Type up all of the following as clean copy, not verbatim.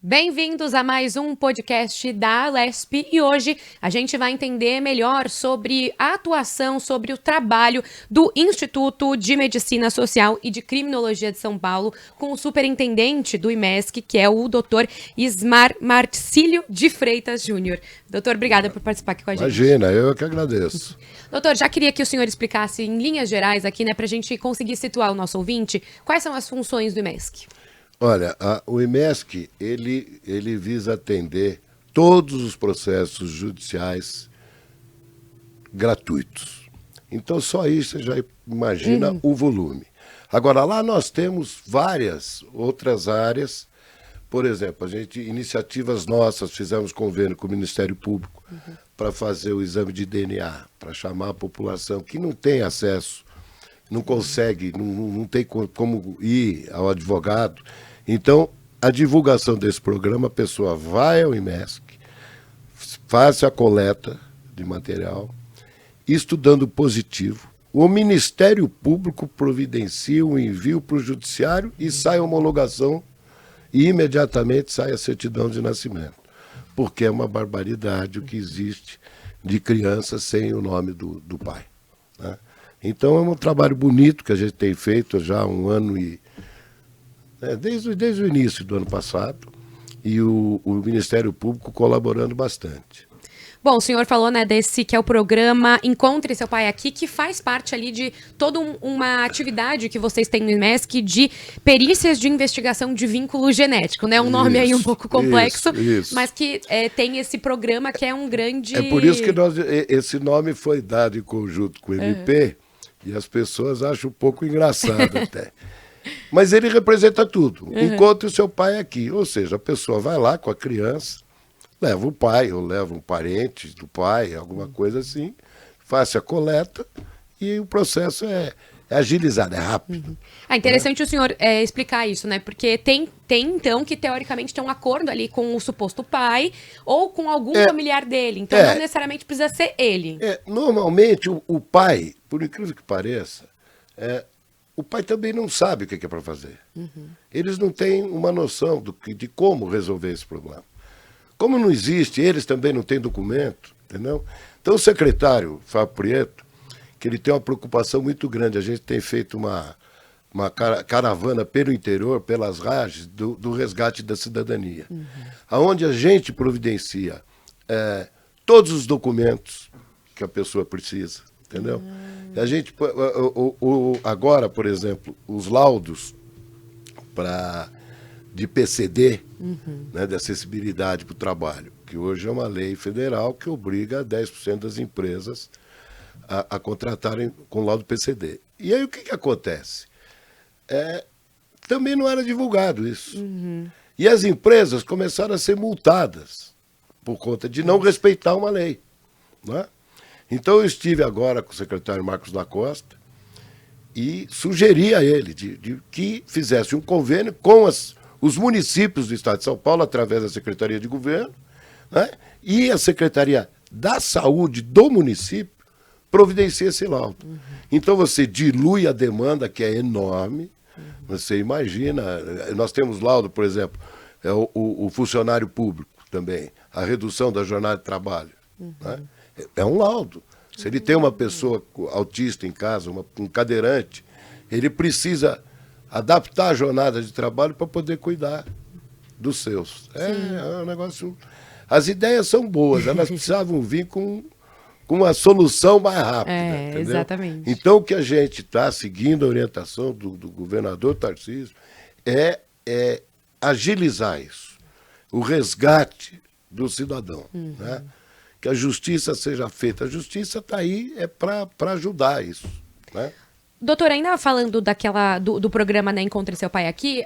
Bem-vindos a mais um podcast da Alesp e hoje a gente vai entender melhor sobre a atuação, sobre o trabalho do Instituto de Medicina Social e de Criminologia de São Paulo com o superintendente do IMESC, que é o Dr. Ismar Marcílio de Freitas Júnior. Doutor, obrigada por participar aqui com a gente. Imagina, eu que agradeço. Doutor, já queria que o senhor explicasse em linhas gerais aqui, né, para a gente conseguir situar o nosso ouvinte, quais são as funções do IMESC? Olha, o IMESC, ele visa atender todos os processos judiciais gratuitos. Então, só isso você já imagina o volume. Agora, lá nós temos várias outras áreas. Por exemplo, iniciativas nossas, fizemos convênio com o Ministério Público para fazer o exame de DNA, para chamar a população que não tem acesso, não consegue, não tem como ir ao advogado. Então, a divulgação desse programa, a pessoa vai ao IMESC, faz a coleta de material, estudando positivo, o Ministério Público providencia um envio para o Judiciário e sai a homologação e imediatamente sai a certidão de nascimento. Porque é uma barbaridade o que existe de criança sem o nome do pai, né? Então é um trabalho bonito que a gente tem feito já há um ano e... Desde o início do ano passado, e o Ministério Público colaborando bastante. Bom, o senhor falou, né, desse que é o programa Encontre Seu Pai Aqui, que faz parte ali de toda uma atividade que vocês têm no IMESC de perícias de investigação de vínculo genético, né? Um nome aí um pouco complexo, mas que tem esse programa que é um grande... É por isso que esse nome foi dado em conjunto com o MP, e as pessoas acham um pouco engraçado até. Mas ele representa tudo. Encontre o seu pai aqui. Ou seja, a pessoa vai lá com a criança, leva o pai ou leva um parente do pai, alguma coisa assim, faça a coleta e o processo é agilizado, é rápido. Interessante o senhor explicar isso, né? Porque tem então que teoricamente tem um acordo ali com o suposto pai ou com algum familiar dele. Então não necessariamente precisa ser ele. Normalmente o pai, por incrível que pareça, o pai também não sabe o que é para fazer. Eles não têm uma noção de como resolver esse problema. Como não existe, eles também não têm documento, entendeu? Então o secretário, Fábio Prieto, que ele tem uma preocupação muito grande, a gente tem feito uma caravana pelo interior, pelas rajes, do resgate da cidadania, aonde a gente providencia todos os documentos que a pessoa precisa, entendeu? A gente, agora, por exemplo, os laudos de PCD, né, de acessibilidade para o trabalho, que hoje é uma lei federal que obriga 10% das empresas a contratarem com laudo PCD. E aí o que acontece? Também não era divulgado isso. E as empresas começaram a ser multadas por conta de não respeitar uma lei, né? Então eu estive agora com o secretário Marcos da Costa e sugeri a ele de que fizesse um convênio com os municípios do estado de São Paulo, através da Secretaria de Governo, né? E a Secretaria da Saúde do município providencia esse laudo. Então você dilui a demanda, que é enorme. Você imagina, nós temos laudo, por exemplo, o funcionário público também, a redução da jornada de trabalho, né? É um laudo. Se ele tem uma pessoa autista em casa, um cadeirante, ele precisa adaptar a jornada de trabalho para poder cuidar dos seus. É um negócio... As ideias são boas, elas precisavam vir com uma solução mais rápida. Entendeu? Exatamente. Então, o que a gente está seguindo a orientação do governador Tarcísio é agilizar isso, o resgate do cidadão, né? Que a justiça seja feita. A justiça está aí para ajudar isso, né? Doutor, ainda falando do programa, né, Encontre Seu Pai Aqui,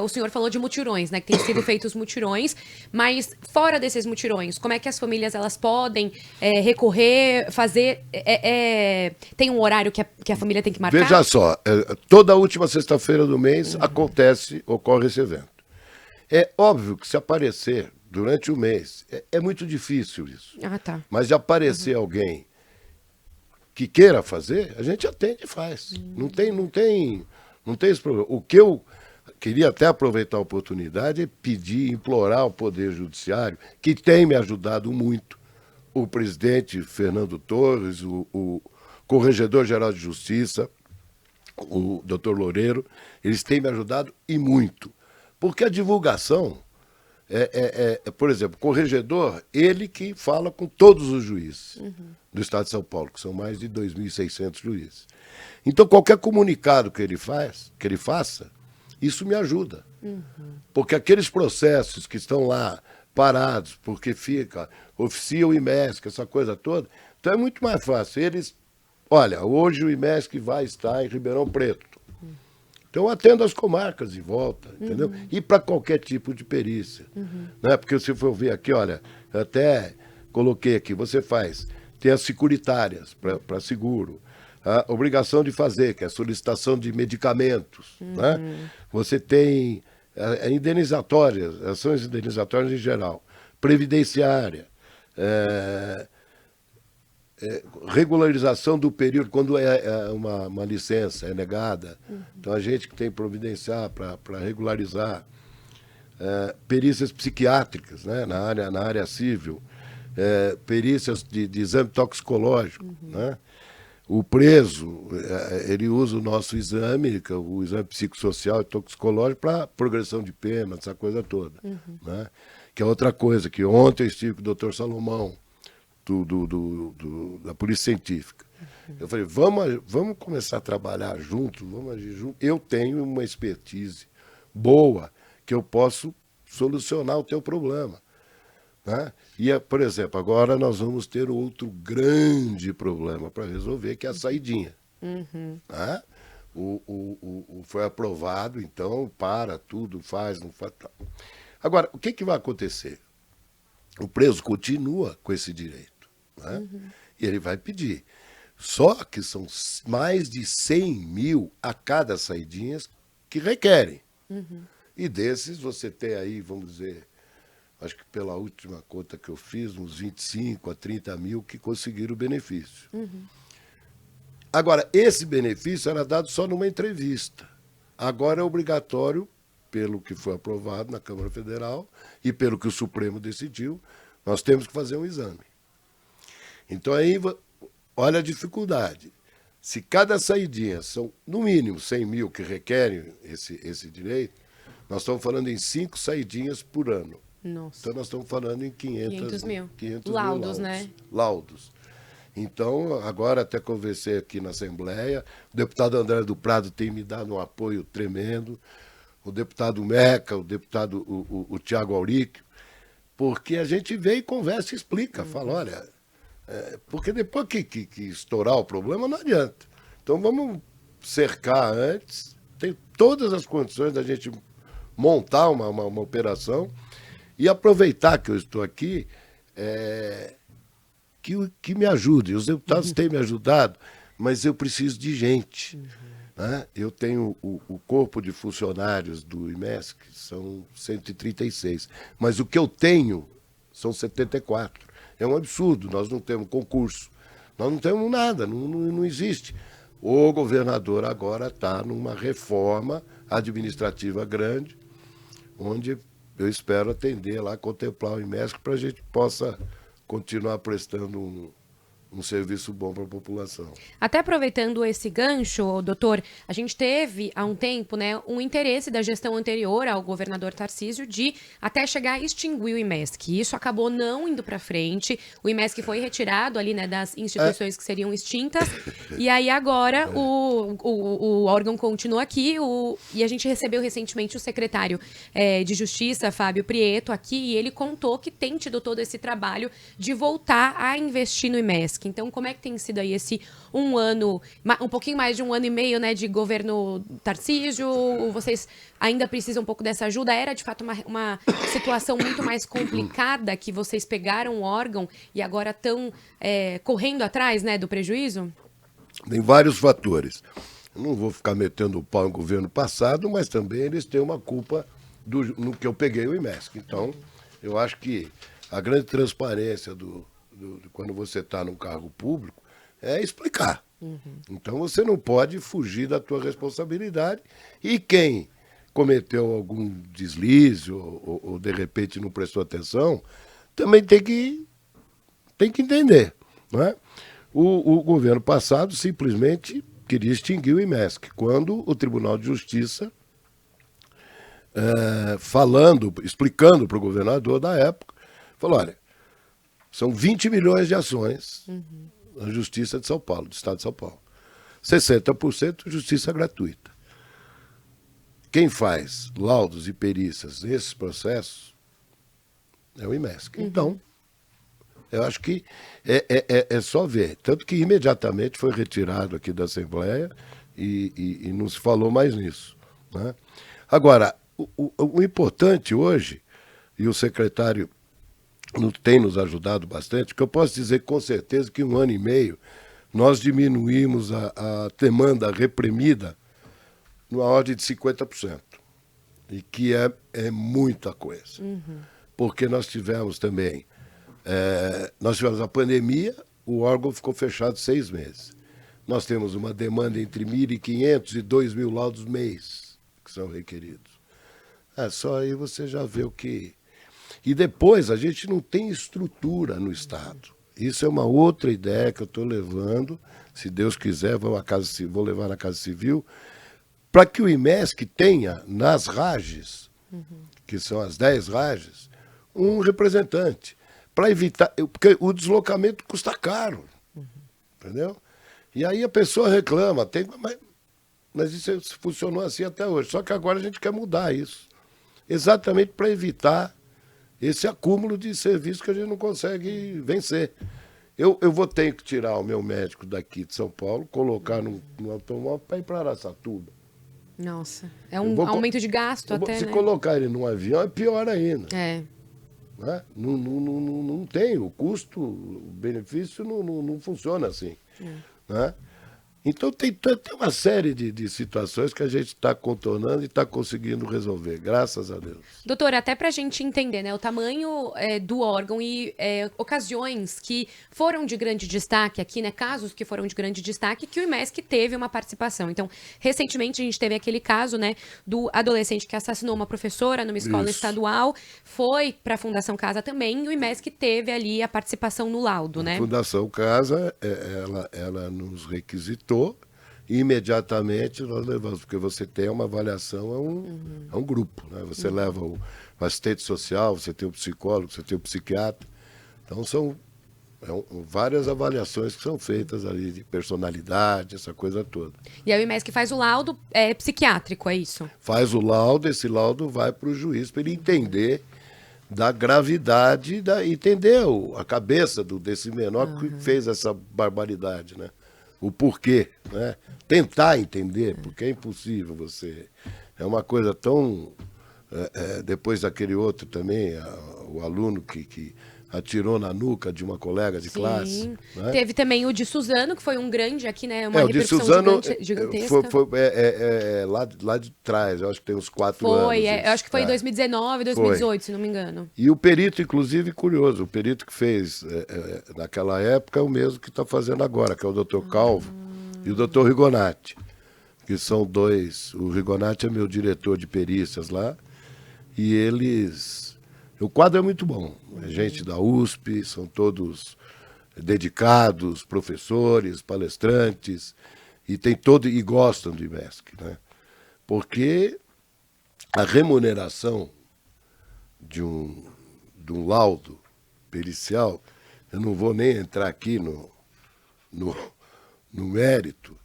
o senhor falou de mutirões, né, que tem sido feitos mutirões, mas fora desses mutirões, como é que as famílias elas podem recorrer, fazer, tem um horário que a família tem que marcar? Veja só, toda última sexta-feira do mês ocorre esse evento. É óbvio que se aparecer durante o mês, é muito difícil isso. Tá. Mas de aparecer alguém que queira fazer, a gente atende e faz. Não tem esse problema. queria até aproveitar a oportunidade e pedir, implorar ao Poder Judiciário, que tem me ajudado muito, o presidente Fernando Torres, o Corregedor-Geral de Justiça, o doutor Loureiro, eles têm me ajudado e muito. Porque a divulgação, por exemplo, o corregedor, ele que fala com todos os juízes do Estado de São Paulo, que são mais de 2.600 juízes. Então, qualquer comunicado que ele faça, isso me ajuda. Porque aqueles processos que estão lá parados, porque oficia o IMESC, essa coisa toda, então é muito mais fácil. Olha, hoje o IMESC vai estar em Ribeirão Preto. Então, atendo as comarcas de volta, entendeu? E para qualquer tipo de perícia. Né? Porque se for ver aqui, olha, eu até coloquei aqui, tem as securitárias para seguro, a obrigação de fazer, que é a solicitação de medicamentos. Né? Você tem indenizatórias, ações indenizatórias em geral, previdenciária, regularização do período, quando uma licença é negada. Então, a gente que tem que providenciar para regularizar. Perícias psiquiátricas, né, na área civil, perícias de exame toxicológico. Né? O preso, ele usa o nosso exame, o exame psicossocial e toxicológico, para progressão de pena, essa coisa toda. Né? Que é outra coisa, que ontem eu estive com o doutor Salomão, da Polícia Científica. Eu falei, vamos começar a trabalhar junto, vamos agir junto. Eu tenho uma expertise boa que eu posso solucionar o teu problema. Né? E, por exemplo, agora nós vamos ter outro grande problema para resolver, que é a saidinha. Né? Foi aprovado, então, tudo, faz, não faz. Tá. Agora, o que vai acontecer? O preso continua com esse direito. Né? E ele vai pedir. Só que são mais de 100 mil a cada saidinha que requerem. E desses você tem aí, vamos dizer, acho que pela última conta que eu fiz, uns 25 a 30 mil que conseguiram o benefício. Agora, esse benefício era dado só numa entrevista. Agora é obrigatório, pelo que foi aprovado na Câmara Federal e pelo que o Supremo decidiu, nós temos que fazer um exame. Então aí, olha a dificuldade. Se cada saidinha são, no mínimo, 100 mil que requerem esse direito, nós estamos falando em 5 saidinhas por ano. Nossa. Então nós estamos falando em 500 mil. 500 laudos, mil né? Laudos. Então, agora até conversei aqui na Assembleia, o deputado André do Prado tem me dado um apoio tremendo, o deputado Meca, o deputado o Tiago Auríquio, porque a gente vê e conversa e explica, fala, olha, porque depois que estourar o problema não adianta. Então vamos cercar antes, tem todas as condições da gente montar uma operação e aproveitar que eu estou aqui, que me ajude. Os deputados têm me ajudado, mas eu preciso de gente. Né? Eu tenho o corpo de funcionários do IMESC, são 136, mas o que eu tenho são 74. É um absurdo, nós não temos concurso, nós não temos nada, não existe. O governador agora está numa reforma administrativa grande, onde eu espero atender lá, contemplar o IMESC, para a gente possa continuar prestando um serviço bom para a população. Até aproveitando esse gancho, doutor, a gente teve há um tempo, né, um interesse da gestão anterior ao governador Tarcísio de até chegar a extinguir o IMESC. Isso acabou não indo para frente. O IMESC foi retirado ali, né, das instituições que seriam extintas. E aí agora o órgão continua aqui e a gente recebeu recentemente o secretário de Justiça, Fábio Prieto, aqui, e ele contou que tem tido todo esse trabalho de voltar a investir no IMESC. Então, como é que tem sido aí esse um pouquinho mais de 1 ano e meio, né, de governo Tarcísio? Vocês ainda precisam um pouco dessa ajuda? Era, de fato, uma situação muito mais complicada que vocês pegaram o órgão e agora estão correndo atrás, né, do prejuízo? Tem vários fatores. Eu não vou ficar metendo o pau no governo passado, mas também eles têm uma culpa no que eu peguei o IMESC. Então, eu acho que a grande transparência quando você está num cargo público é explicar. Então você não pode fugir da tua responsabilidade. E quem cometeu algum deslize ou de repente não prestou atenção, também tem que entender. Não é? O governo passado simplesmente queria extinguir o IMESC, quando o Tribunal de Justiça, explicando para o governador da época, falou, olha, são 20 milhões de ações na Justiça de São Paulo, do Estado de São Paulo. 60% justiça gratuita. Quem faz laudos e perícias nesses processos é o IMESC. Então, eu acho que é só ver. Tanto que imediatamente foi retirado aqui da Assembleia e não se falou mais nisso. Né? Agora, o importante hoje, e o secretário tem nos ajudado bastante, que eu posso dizer com certeza que em 1 ano e meio nós diminuímos a demanda reprimida numa ordem de 50%. E que é muita coisa. Porque nós tivemos também... nós tivemos a pandemia, o órgão ficou fechado 6 meses. Nós temos uma demanda entre 1.500 e 2.000 laudos mês que são requeridos. Só aí você já vê o que... E depois, a gente não tem estrutura no Estado. Isso é uma outra ideia que eu estou levando, se Deus quiser, vou levar na Casa Civil, para que o IMESC tenha nas RAGES, que são as 10 RAGES, um representante, para evitar... Porque o deslocamento custa caro, entendeu? E aí a pessoa reclama, mas isso funcionou assim até hoje. Só que agora a gente quer mudar isso, exatamente para evitar esse acúmulo de serviços que a gente não consegue vencer. Eu vou ter que tirar o meu médico daqui de São Paulo, colocar no automóvel para ir para Araçatuba. Nossa, é um aumento de gasto até, Se né? colocar ele num avião é pior ainda. É. Né? Não tem, o custo, o benefício não funciona assim. Né? Então tem uma série de situações que a gente está contornando e está conseguindo resolver, graças a Deus. Doutora, até para a gente entender, né, o tamanho do órgão e ocasiões que foram de grande destaque aqui, né, casos que foram de grande destaque, que o IMESC teve uma participação. Então, recentemente a gente teve aquele caso, né, do adolescente que assassinou uma professora numa escola estadual, foi para a Fundação Casa também, e o IMESC teve ali a participação no laudo, né? A Fundação Casa, ela nos requisitou. Imediatamente nós levamos, porque você tem uma avaliação, é um grupo, né? Você leva o assistente social, você tem o psicólogo, você tem o psiquiatra. Então são várias avaliações que são feitas ali de personalidade, essa coisa toda. E aí o IMESC faz o laudo psiquiátrico, é isso? Faz o laudo, esse laudo vai para o juiz para ele entender da gravidade, entender a cabeça desse menor que fez essa barbaridade, né? O porquê, né? Tentar entender, porque é impossível você... É uma coisa tão... depois daquele outro também, o aluno que atirou na nuca de uma colega de classe. Né? Teve também o de Suzano, que foi um grande aqui, né? Uma o de repercussão Suzano gigantesca. foi lá de trás, eu acho que tem uns 4 anos. Eu acho que foi em 2019, 2018, se não me engano. E o perito, inclusive, curioso, o perito que fez naquela época é o mesmo que está fazendo agora, que é o doutor Calvo e o doutor Rigonati, que são dois. O Rigonati é meu diretor de perícias lá, e eles... O quadro é muito bom. É gente da USP, são todos dedicados, professores, palestrantes, e gostam do IMESC, né? Porque a remuneração de um laudo pericial, eu não vou nem entrar aqui no mérito,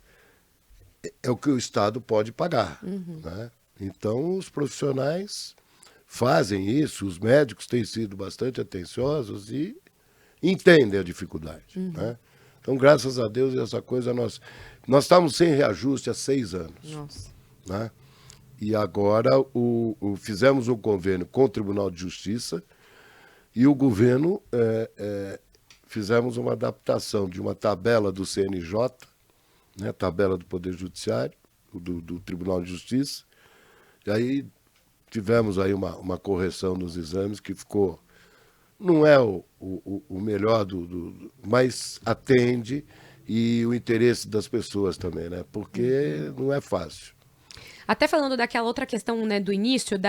é o que o Estado pode pagar. Né? Então, os profissionais fazem isso, os médicos têm sido bastante atenciosos e entendem a dificuldade. Né? Então, graças a Deus, essa coisa nós estávamos sem reajuste há 6 anos. Nossa. Né? E agora fizemos um convênio com o Tribunal de Justiça e o governo fizemos uma adaptação de uma tabela do CNJ, né, tabela do Poder Judiciário, do Tribunal de Justiça, e aí tivemos aí uma correção nos exames que ficou... Não é o melhor, mas atende e o interesse das pessoas também, né? Porque não é fácil. Até falando daquela outra questão, né, do início,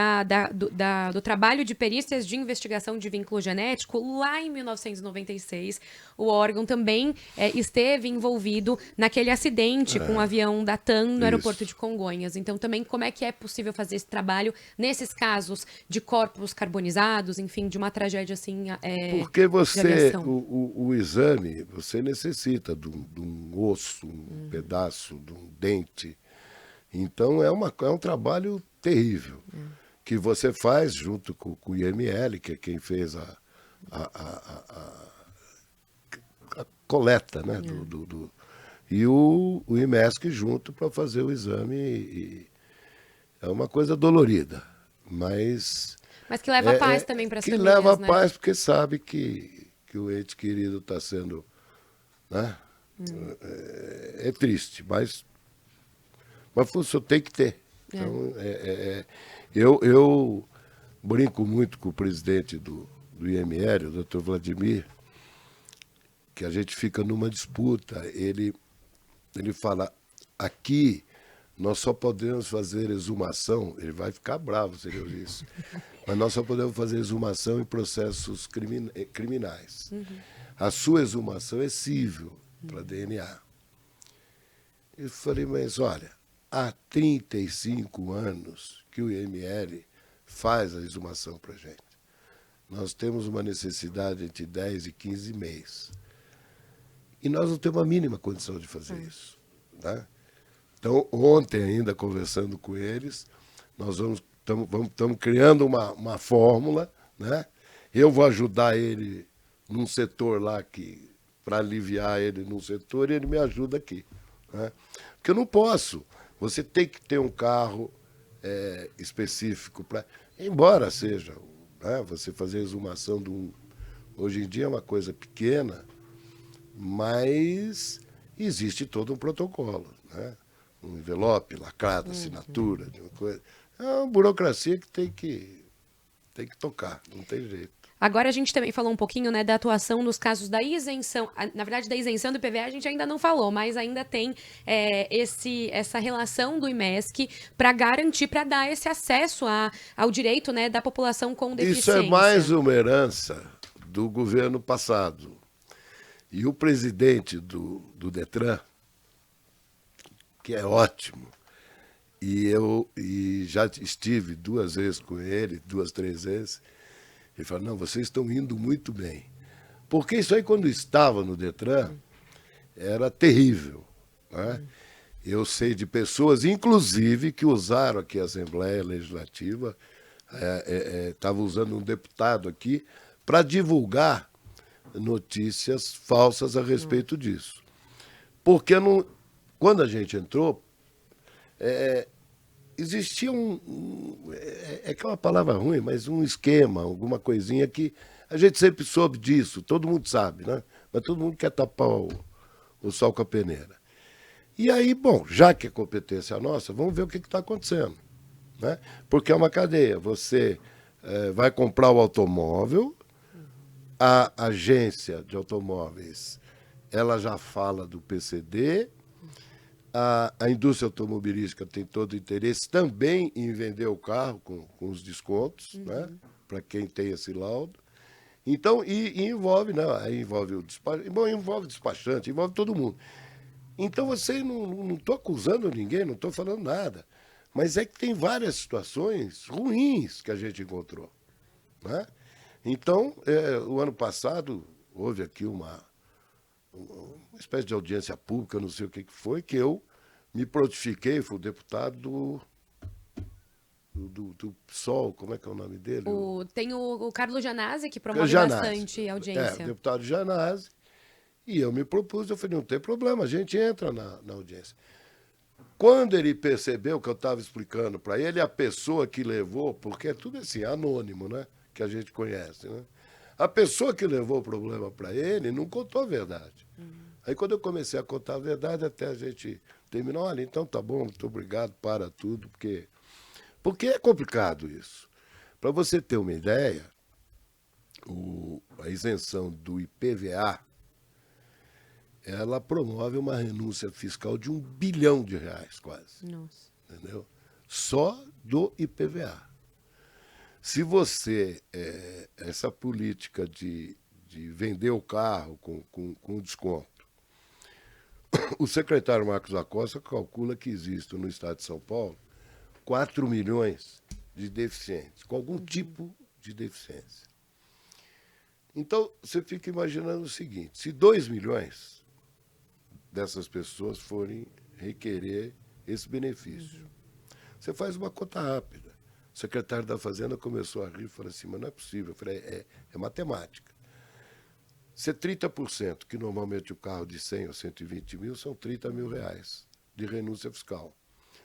do trabalho de perícias de investigação de vínculo genético, lá em 1996, o órgão também esteve envolvido naquele acidente com o avião da TAM no aeroporto de Congonhas. Então, também, como é que é possível fazer esse trabalho nesses casos de corpos carbonizados, enfim, de uma tragédia assim, Porque de aviação? o exame, você necessita de um osso, um pedaço, de um dente. Então, é um trabalho terrível, que você faz junto com o IML, que é quem fez a coleta, né? E o IMESC junto para fazer o exame. É uma coisa dolorida, mas Mas que leva paz também para as que famílias, leva né? paz, porque sabe que o ente querido está sendo, né? É triste, mas função tem que ter. Então, eu brinco muito com o presidente do IML, o Dr. Vladimir, que a gente fica numa disputa. Ele fala, aqui nós só podemos fazer exumação, ele vai ficar bravo se ele ouvir isso, mas nós só podemos fazer exumação em processos criminais. A sua exumação é cível para DNA. Eu falei, mas olha, há 35 anos que o IML faz a exumação para a gente. Nós temos uma necessidade entre 10 e 15 meses. E nós não temos a mínima condição de fazer isso. Né? Então, ontem ainda, conversando com eles, nós estamos criando uma fórmula, né? Eu vou ajudar ele num setor lá, para aliviar ele num setor, e ele me ajuda aqui. Né? Porque eu não posso. Você tem que ter um carro específico para... Embora seja, né, você fazer a exumação de um... Hoje em dia é uma coisa pequena, mas existe todo um protocolo, né? Um envelope lacrado, assinatura, de uma coisa. É uma burocracia que tem que tocar, não tem jeito. Agora a gente também falou um pouquinho, né, da atuação nos casos da isenção. Na verdade, da isenção do IPVA a gente ainda não falou, mas ainda tem essa relação do IMESC para garantir, para dar esse acesso ao direito, né, da população com deficiência. Isso é mais uma herança do governo passado. E o presidente do Detran, que é ótimo, e já estive 2 vezes com ele, 2, 3 vezes, ele falou, não, vocês estão indo muito bem. Porque isso aí, quando estava no Detran, era terrível. Né? Eu sei de pessoas, inclusive, que usaram aqui a Assembleia Legislativa, estava usando um deputado aqui, para divulgar notícias falsas a respeito disso. Porque quando a gente entrou, existia é que é uma palavra ruim, mas um esquema, alguma coisinha que a gente sempre soube disso, todo mundo sabe, né? Mas todo mundo quer tapar o sol com a peneira. E aí, bom, já que é competência nossa, vamos ver o que está acontecendo. Né? Porque é uma cadeia. Você vai comprar o automóvel, a agência de automóveis ela já fala do PCD, a indústria automobilística tem todo o interesse também em vender o carro com os descontos, né? Para quem tem esse laudo. Então, e envolve, né? Aí envolve o despachante, bom, envolve o despachante, envolve todo mundo. Então, você não estou acusando ninguém, não estou falando nada. Mas é que tem várias situações ruins que a gente encontrou. Né? Então, o ano passado, houve aqui uma espécie de audiência pública, não sei o que foi, que eu me prontifiquei, fui o deputado do PSOL, como é que é o nome dele? Tem o Carlos Janazzi, que promove bastante audiência. O deputado Janazzi. E eu me propus, eu falei, não tem problema, a gente entra na audiência. Quando ele percebeu que eu estava explicando para ele, a pessoa que levou, porque é tudo assim, anônimo, né? Que a gente conhece, né? A pessoa que levou o problema para ele não contou a verdade. Aí quando eu comecei a contar a verdade, até a gente terminou, olha, então tá bom, muito obrigado, para tudo, porque é complicado isso. Para você ter uma ideia, a isenção do IPVA, ela promove uma renúncia fiscal de R$1 bilhão quase. Nossa. Entendeu? só do IPVA. Se você, essa política de vender o carro com desconto, o secretário Marcos Acosta calcula que existe no estado de São Paulo 4 milhões de deficientes, com algum tipo de deficiência. Então, você fica imaginando o seguinte, se 2 milhões dessas pessoas forem requerer esse benefício, você faz uma conta rápida. O secretário da Fazenda começou a rir e falou assim, mas não é possível. Eu falei, é matemática. Se é 30%, que normalmente o carro de 100 ou 120 mil, são 30 mil reais de renúncia fiscal.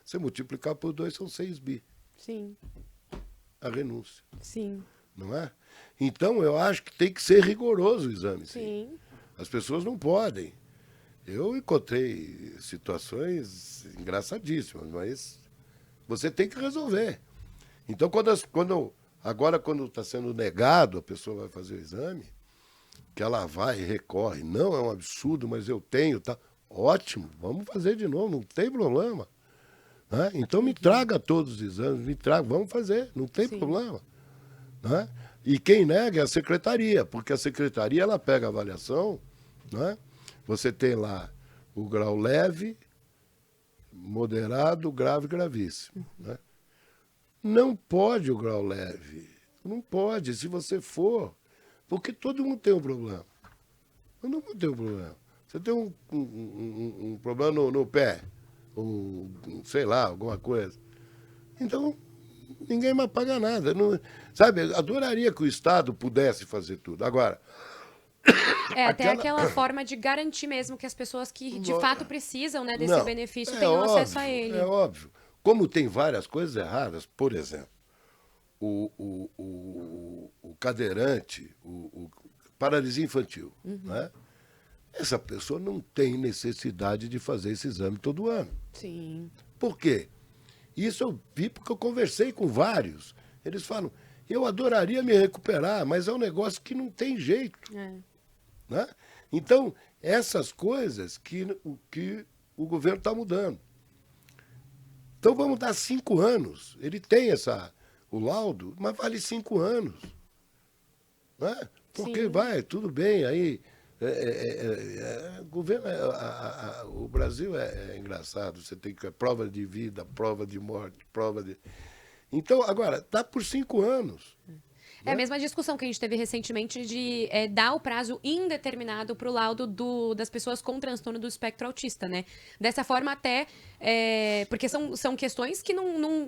Você multiplicar por 2, são 6 bi. Sim. A renúncia. Sim. Não é? Então, eu acho que tem que ser rigoroso o exame. Sim. As pessoas não podem. Eu encontrei situações engraçadíssimas, mas você tem que resolver. Então, agora, quando está sendo negado, a pessoa vai fazer o exame, que ela vai e recorre. Não, é um absurdo, mas eu tenho. Tá? Ótimo, vamos fazer de novo, não tem problema. Né? Então, me traga todos os exames, vamos fazer, não tem problema. Né? E quem nega é a secretaria, porque a secretaria ela pega a avaliação, né? Você tem lá o grau leve, moderado, grave e gravíssimo. Né? Não pode o grau leve, não pode, se você for, porque todo mundo tem um problema. Todo mundo tem um problema. Você tem um problema no pé, sei lá, alguma coisa. Então, ninguém mais paga nada. Não, sabe, adoraria que o Estado pudesse fazer tudo. Agora... Até aquela forma de garantir mesmo que as pessoas que de fato precisam, né, desse benefício tenham acesso a ele. É óbvio. Como tem várias coisas erradas, por exemplo, o cadeirante, paralisia infantil, né? Essa pessoa não tem necessidade de fazer esse exame todo ano. Sim. Por quê? Isso eu vi porque eu conversei com vários. Eles falam, eu adoraria me recuperar, mas é um negócio que não tem jeito. Né? Então, essas coisas que o governo está mudando. Então, vamos dar 5 anos. Ele tem o laudo, mas vale 5 anos. Né? Porque tudo bem, aí... o Brasil é engraçado, você tem que prova de vida, prova de morte, prova de... Então, agora, dá por 5 anos. É a mesma discussão que a gente teve recentemente de dar o prazo indeterminado para o laudo das pessoas com transtorno do espectro autista, né? Dessa forma até, porque são questões que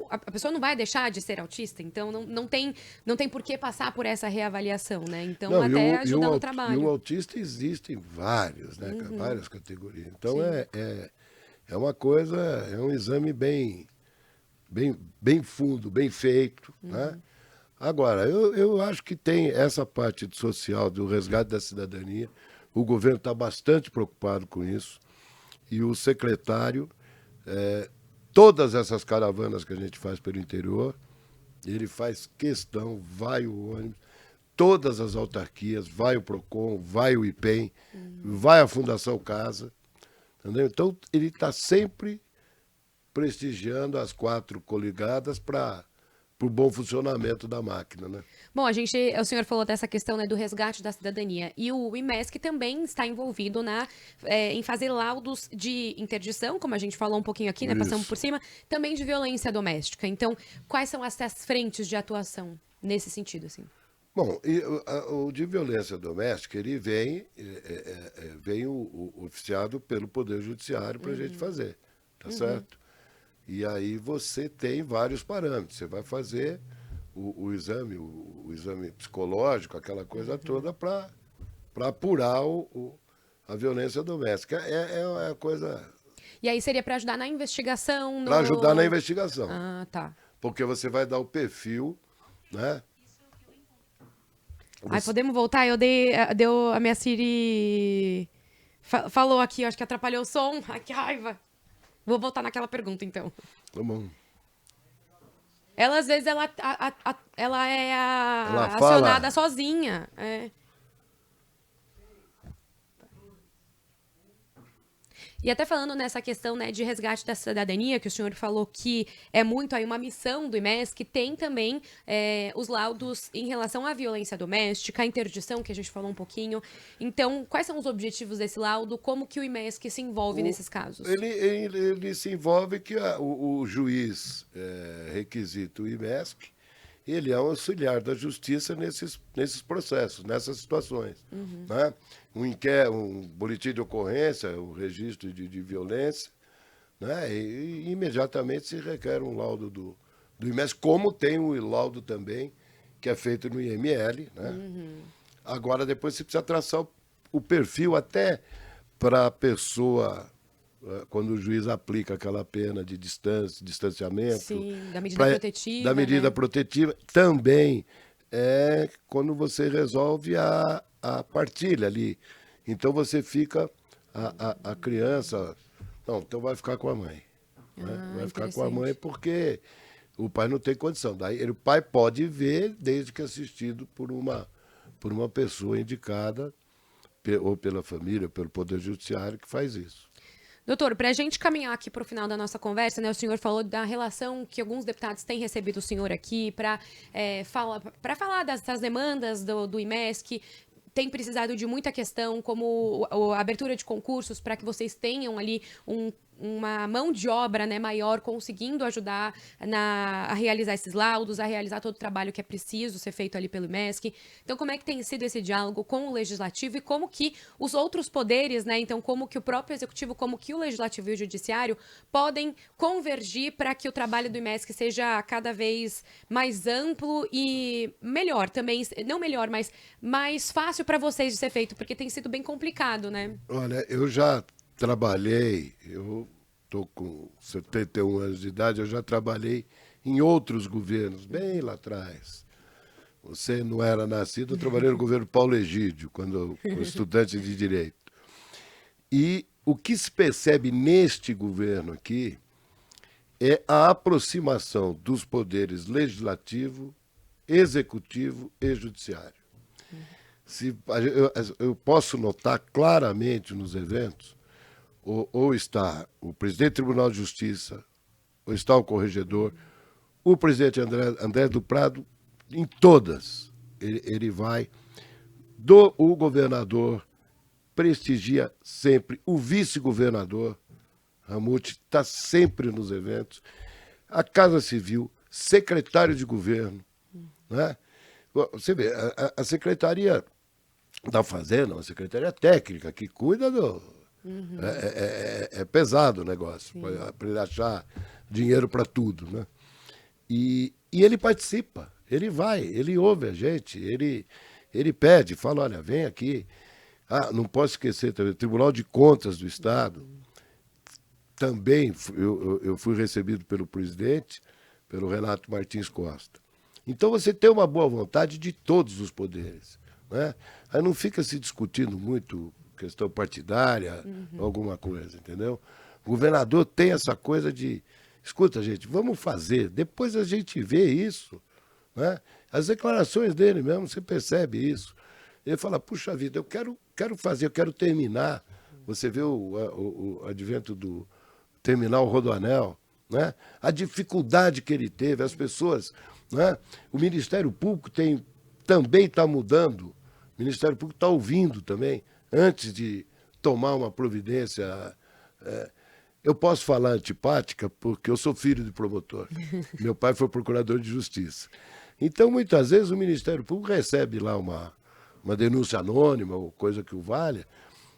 a pessoa não vai deixar de ser autista, então não tem por que passar por essa reavaliação, né? Então não, até ajuda no trabalho. E o autista existem vários, né? Várias categorias. Então é uma coisa, é um exame bem fundo, bem feito, né? Agora, eu acho que tem essa parte social do resgate da cidadania. O governo está bastante preocupado com isso. E o secretário, todas essas caravanas que a gente faz pelo interior, ele faz questão, vai o ônibus, todas as autarquias, vai o PROCON, vai o IPEM, vai a Fundação Casa. Entendeu? Então, ele está sempre prestigiando as 4 coligadas para o bom funcionamento da máquina, né? Bom, o senhor falou dessa questão, né, do resgate da cidadania, e o IMESC também está envolvido em fazer laudos de interdição, como a gente falou um pouquinho aqui, né, passamos por cima, também de violência doméstica. Então, quais são essas frentes de atuação nesse sentido, assim? Bom, o de violência doméstica, ele vem oficiado pelo Poder Judiciário para a gente fazer, tá certo? E aí você tem vários parâmetros. Você vai fazer o exame psicológico, aquela coisa toda, para apurar a violência doméstica. É a coisa... E aí seria para ajudar na investigação? Para ajudar na investigação. Ah, tá. Porque você vai dar o perfil, né? Aí podemos voltar? A minha Siri falou aqui, acho que atrapalhou o som. Ai, que raiva. Vou voltar naquela pergunta, então. Tá bom. Ela, às vezes, ela é Ela acionada fala... sozinha. E até falando nessa questão, né, de resgate da cidadania, que o senhor falou que é muito aí uma missão do IMESC, tem também os laudos em relação à violência doméstica, a interdição, que a gente falou um pouquinho. Então, quais são os objetivos desse laudo? Como que o IMESC se envolve nesses casos? Ele se envolve que o juiz requisita o IMESC, ele é um auxiliar da justiça nesses processos, nessas situações. Né? Um boletim de ocorrência, o registro de violência, né? E imediatamente se requer um laudo do IMESC, como tem o laudo também, que é feito no IML. Né? Agora, depois você precisa traçar o perfil até para a pessoa, quando o juiz aplica aquela pena de distanciamento. Sim, da medida protetiva. Da medida, né, protetiva, também é quando você resolve a partilha ali. Então você fica, a criança, não, então vai ficar com a mãe. Né? Vai ficar com a mãe porque o pai não tem condição. Daí o pai pode ver, desde que assistido por uma pessoa indicada, ou pela família, ou pelo Poder Judiciário, que faz isso. Doutor, para a gente caminhar aqui para o final da nossa conversa, né, o senhor falou da relação que alguns deputados têm recebido o senhor aqui para falar dessas demandas do IMESC. Tem precisado de muita questão, como a abertura de concursos, para que vocês tenham ali uma mão de obra, né, maior, conseguindo ajudar a realizar esses laudos, a realizar todo o trabalho que é preciso ser feito ali pelo IMESC. Então, como é que tem sido esse diálogo com o Legislativo e como que os outros poderes, né, então como que o próprio Executivo, como que o Legislativo e o Judiciário podem convergir para que o trabalho do IMESC seja cada vez mais amplo e melhor também, não melhor, mas mais fácil para vocês de ser feito, porque tem sido bem complicado, né? Olha, eu já trabalhei, eu estou com 71 anos de idade, eu já trabalhei em outros governos, bem lá atrás. Você não era nascido, eu trabalhei no governo Paulo Egídio, quando eu estudante de Direito. E o que se percebe neste governo aqui é a aproximação dos poderes legislativo, executivo e judiciário. Eu posso notar claramente nos eventos, ou está o presidente do Tribunal de Justiça, ou está o corregedor, o presidente André do Prado, em todas, ele vai, o governador prestigia sempre, o vice-governador, Ramute, está sempre nos eventos, a Casa Civil, secretário de governo, né? Você vê, a Secretaria da Fazenda, uma secretaria técnica que cuida do... É pesado o negócio, para ele achar dinheiro para tudo, né? E ele participa, ele vai, ele ouve a gente, ele pede, fala, olha, vem aqui. Não posso esquecer também, o Tribunal de Contas do Estado, também eu fui recebido pelo presidente, pelo Renato Martins Costa. Então você tem uma boa vontade de todos os poderes, né? Aí não fica se discutindo muito questão partidária, alguma coisa, entendeu? O governador tem essa coisa de, escuta, gente, vamos fazer, depois a gente vê isso, né? As declarações dele mesmo, você percebe isso. Ele fala, puxa vida, eu quero fazer, eu quero terminar. Você vê o advento do terminar o Rodoanel, né? A dificuldade que ele teve, as pessoas, né? O Ministério Público também está mudando, o Ministério Público está ouvindo também, antes de tomar uma providência. Eu posso falar antipática porque eu sou filho de promotor. Meu pai foi procurador de justiça. Então, muitas vezes, o Ministério Público recebe lá uma denúncia anônima ou coisa que o valha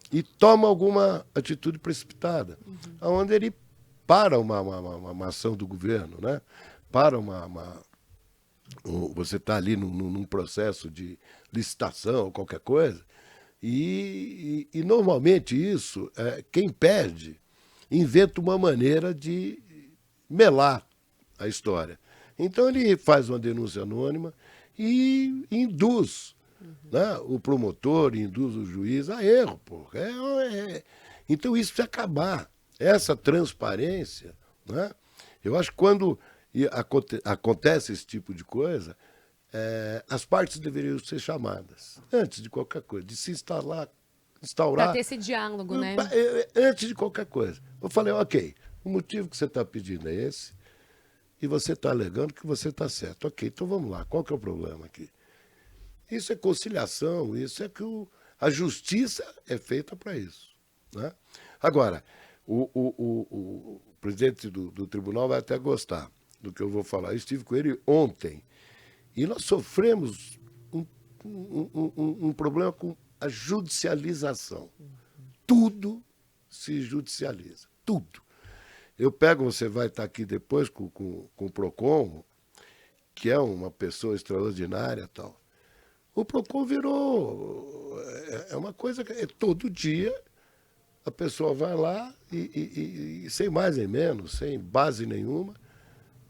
e toma alguma atitude precipitada, onde ele para uma ação do governo, né? Para você está ali num processo de licitação ou qualquer coisa, e normalmente isso, quem perde, inventa uma maneira de melar a história. Então ele faz uma denúncia anônima e induz, né, o promotor, induz o juiz a erro. Então isso precisa acabar. Essa transparência, né? Eu acho que quando acontece esse tipo de coisa, as partes deveriam ser chamadas, antes de qualquer coisa, de se instalar instaurar... Para ter esse diálogo, né? Antes de qualquer coisa. Eu falei, ok, o motivo que você está pedindo é esse, e você está alegando que você está certo. Ok, então vamos lá, qual que é o problema aqui? Isso é conciliação, isso é que a justiça é feita para isso. Né? Agora, o presidente do tribunal vai até gostar do que eu vou falar. Eu estive com ele ontem e nós sofremos um problema com a judicialização. Tudo se judicializa, tudo. Você vai estar aqui depois com o PROCON, que é uma pessoa extraordinária e tal. O PROCON virou... É uma coisa que todo dia a pessoa vai lá e sem mais nem menos, sem base nenhuma,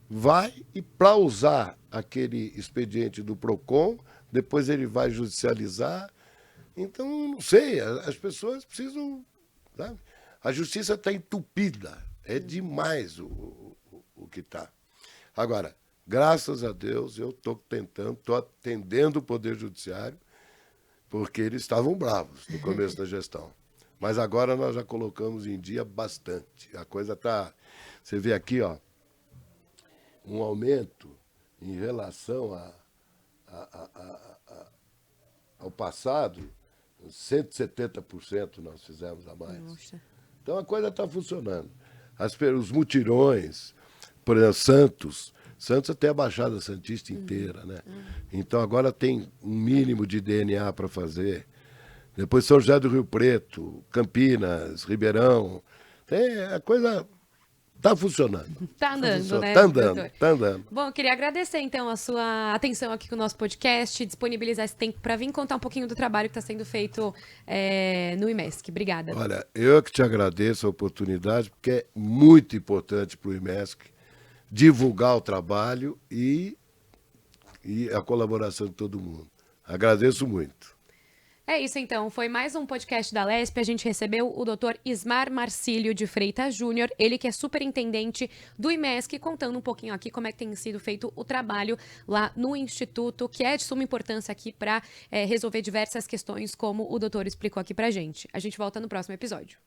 vai e para usar aquele expediente do PROCON, depois ele vai judicializar. Então, não sei, as pessoas precisam... Sabe? A justiça está entupida, é demais o que está. Agora, graças a Deus, eu estou atendendo o Poder Judiciário, porque eles estavam bravos no começo da gestão. Mas agora nós já colocamos em dia bastante. A coisa está... Você vê aqui, ó, um aumento em relação ao passado, 170% nós fizemos a mais. Nossa. Então a coisa está funcionando. Os mutirões, por exemplo, Santos até a Baixada Santista inteira, né? Então agora tem um mínimo de DNA para fazer. Depois São José do Rio Preto, Campinas, Ribeirão. A coisa está funcionando. Está andando, né? Está andando. Bom, eu queria agradecer, então, a sua atenção aqui com o nosso podcast, disponibilizar esse tempo para vir contar um pouquinho do trabalho que está sendo feito no IMESC. Obrigada. Olha, eu que te agradeço a oportunidade, porque é muito importante para o IMESC divulgar o trabalho e a colaboração de todo mundo. Agradeço muito. É isso, então. Foi mais um podcast da LESP. A gente recebeu o Dr. Ismar Marcílio de Freitas Júnior, ele que é superintendente do IMESC, contando um pouquinho aqui como é que tem sido feito o trabalho lá no Instituto, que é de suma importância aqui para resolver diversas questões, como o doutor explicou aqui pra gente. A gente volta no próximo episódio.